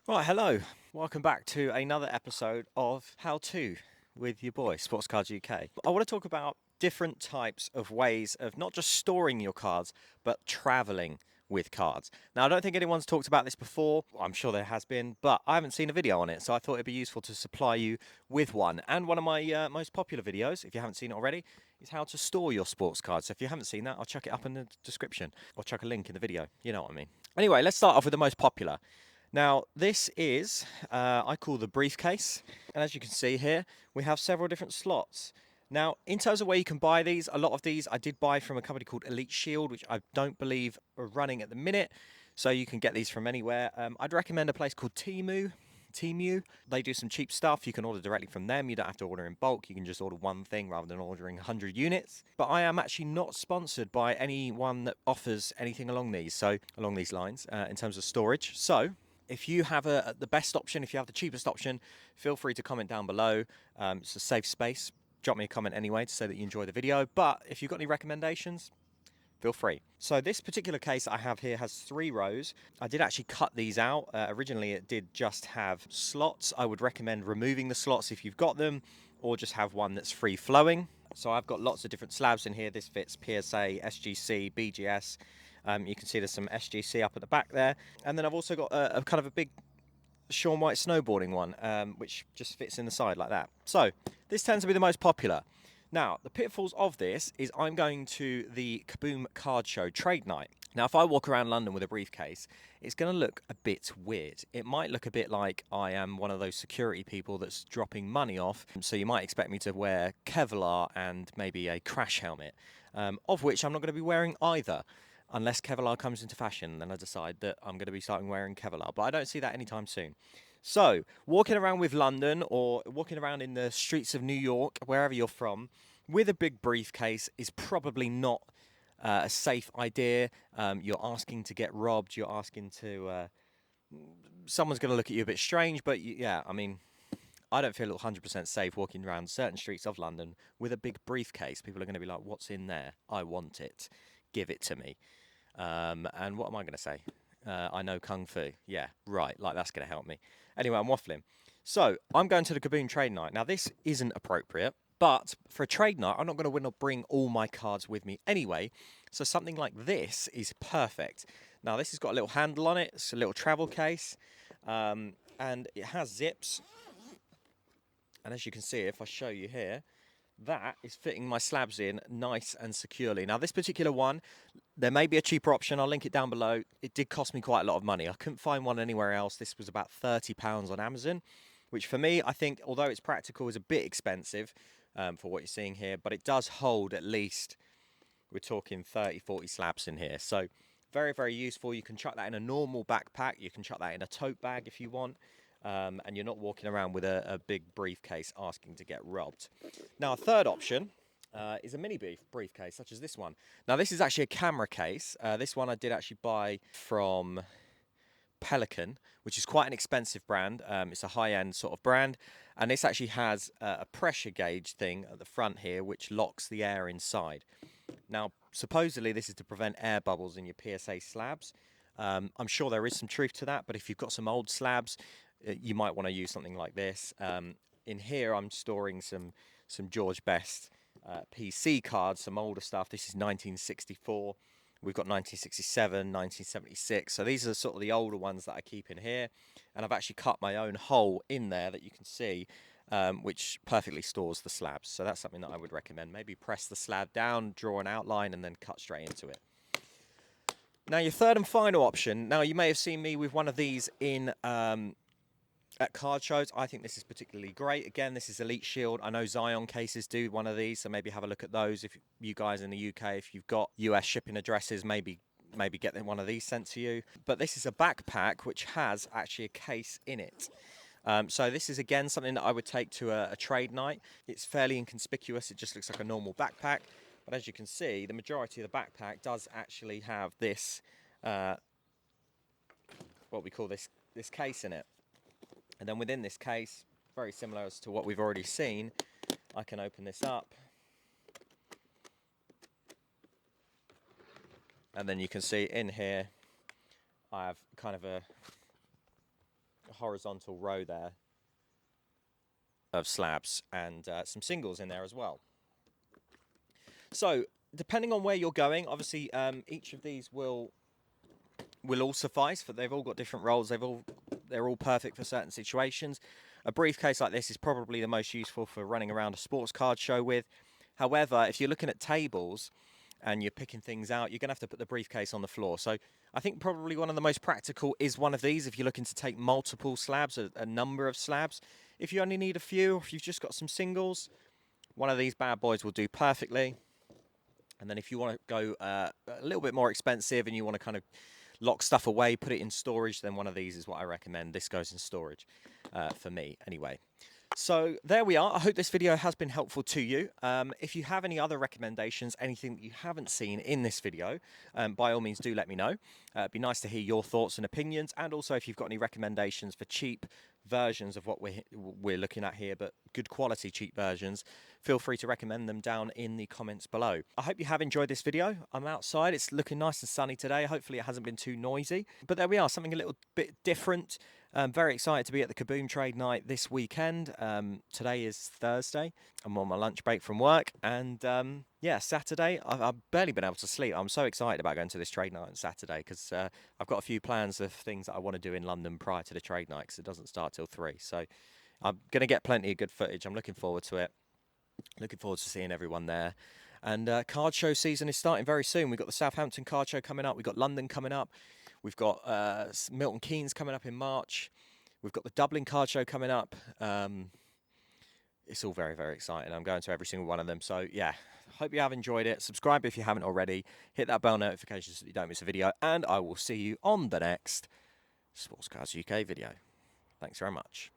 Right, hello. Welcome back to another episode of How To with your boy, SportsCardsUK. I want to talk about different types of ways of not just storing your cards, but traveling with cards. Now, I don't think anyone's talked about this before. I'm sure there has been, but I haven't seen a video on it, so I thought it'd be useful to supply you with one. And one of my most popular videos, if you haven't seen it already, is how to store your sports cards. So if you haven't seen that, I'll chuck it up in the description or chuck a link in the video. You know what I mean. Anyway, let's start off with the most popular. Now, this is, I call the briefcase. And as you can see here, we have several different slots. Now, in terms of where you can buy these, a lot of these I did buy from a company called Elite Shield, which I don't believe are running at the minute. So you can get these from anywhere. I'd recommend a place called Temu. They do some cheap stuff. You can order directly from them. You don't have to order in bulk. You can just order one thing rather than ordering 100 units. But I am actually not sponsored by anyone that offers anything along these lines in terms of storage. So if you have the best option, if you have the cheapest option, feel free to comment down below. It's a safe space. Drop me a comment anyway to say that you enjoy the video. But if you've got any recommendations, feel free. So this particular case I have here has 3 rows. I did actually cut these out. Originally it did just have slots. I would recommend removing the slots if you've got them, or just have one that's free flowing. So I've got lots of different slabs in here. This fits PSA, SGC, BGS. You can see there's some SGC up at the back there. And then I've also got a kind of a big Shaun White snowboarding one, which just fits in the side like that. So this tends to be the most popular. Now, the pitfalls of this is I'm going to the Kaboom Card Show trade night. Now, if I walk around London with a briefcase, it's going to look a bit weird. It might look a bit like I am one of those security people that's dropping money off. So you might expect me to wear Kevlar and maybe a crash helmet, of which I'm not going to be wearing either. Unless Kevlar comes into fashion, then I decide that I'm going to be starting wearing Kevlar. But I don't see that anytime soon. So, walking around with London or walking around in the streets of New York, wherever you're from, with a big briefcase is probably not a safe idea. You're asking to get robbed. You're asking to. Someone's going to look at you a bit strange, but yeah, I mean, I don't feel 100% safe walking around certain streets of London with a big briefcase. People are going to be like, "What's in there? I want it. Give it to me." And what am I going to say? I know Kung Fu. Yeah, right. Like, that's going to help me. Anyway, I'm waffling. So, I'm going to the Kaboom trade night. Now, this isn't appropriate, but for a trade night, I'm not going to bring all my cards with me anyway. So, something like this is perfect. Now, this has got a little handle on it. It's a little travel case. And it has zips. And as you can see, if I show you here, that is fitting my slabs in nice and securely. Now, this particular one, there may be a cheaper option. I'll link it down below. It did cost me quite a lot of money. I couldn't find one anywhere else. This was about £30 on Amazon, which for me, I think, although it's practical, is a bit expensive for what you're seeing here. But it does hold at least, we're talking 30, 40 slabs in here. So very, very useful. You can chuck that in a normal backpack. You can chuck that in a tote bag if you want. And you're not walking around with a big briefcase asking to get robbed. Now, a third option is a mini briefcase, such as this one. Now, this is actually a camera case. This one I did actually buy from Pelican, which is quite an expensive brand. It's a high-end sort of brand. And this actually has a pressure gauge thing at the front here, which locks the air inside. Now, supposedly this is to prevent air bubbles in your PSA slabs. I'm sure there is some truth to that, but if you've got some old slabs, you might want to use something like this. In here, I'm storing some George Best PC cards, some older stuff. This is 1964. We've got 1967, 1976. So these are sort of the older ones that I keep in here. And I've actually cut my own hole in there that you can see, which perfectly stores the slabs. So that's something that I would recommend. Maybe press the slab down, draw an outline, and then cut straight into it. Now, your third and final option. Now, you may have seen me with one of these in at card shows. I think this is particularly great. Again, this is Elite Shield. I know Zion cases do one of these, so maybe have a look at those. If you guys in the UK, if you've got US shipping addresses, maybe get one of these sent to you. But this is a backpack which has actually a case in it. So this is, again, something that I would take to a trade night. It's fairly inconspicuous. It just looks like a normal backpack. But as you can see, the majority of the backpack does actually have this, what we call this case in it. And then within this case, very similar as to what we've already seen, I can open this up. And then you can see in here, I have kind of a horizontal row there of slabs, and some singles in there as well. So depending on where you're going, obviously each of these will all suffice, for they've all got different roles. They're all perfect for certain situations. A briefcase like this is probably the most useful for running around a sports card show with. However, if you're looking at tables and you're picking things out, you're going to have to put the briefcase on the floor. So I think probably one of the most practical is one of these if you're looking to take multiple slabs, a number of slabs. If you only need a few, or if you've just got some singles, one of these bad boys will do perfectly. And then if you want to go a little bit more expensive and you want to kind of lock stuff away, put it in storage, then one of these is what I recommend. This goes in storage for me anyway. So there we are. I hope this video has been helpful to you. If you have any other recommendations, anything that you haven't seen in this video, by all means do let me know. It'd be nice to hear your thoughts and opinions, and also if you've got any recommendations for cheap versions of what we're looking at here, but good quality cheap versions, feel free to recommend them down in the comments below. I hope you have enjoyed this video. I'm outside. It's looking nice and sunny today. Hopefully it hasn't been too noisy. But there we are, something a little bit different. I'm very excited to be at the Kaboom Trade Night this weekend. Today is Thursday. I'm on my lunch break from work. And yeah, Saturday, I've barely been able to sleep. I'm so excited about going to this trade night on Saturday because I've got a few plans of things that I want to do in London prior to the trade night because it doesn't start till 3. So I'm going to get plenty of good footage. I'm looking forward to it. Looking forward to seeing everyone there. And card show season is starting very soon. We've got the Southampton card show coming up. We've got London coming up. We've got Milton Keynes coming up in March. We've got the Dublin card show coming up. It's all very, very exciting. I'm going to every single one of them. So, yeah, hope you have enjoyed it. Subscribe if you haven't already. Hit that bell notification so that you don't miss a video. And I will see you on the next Sports Cards UK video. Thanks very much.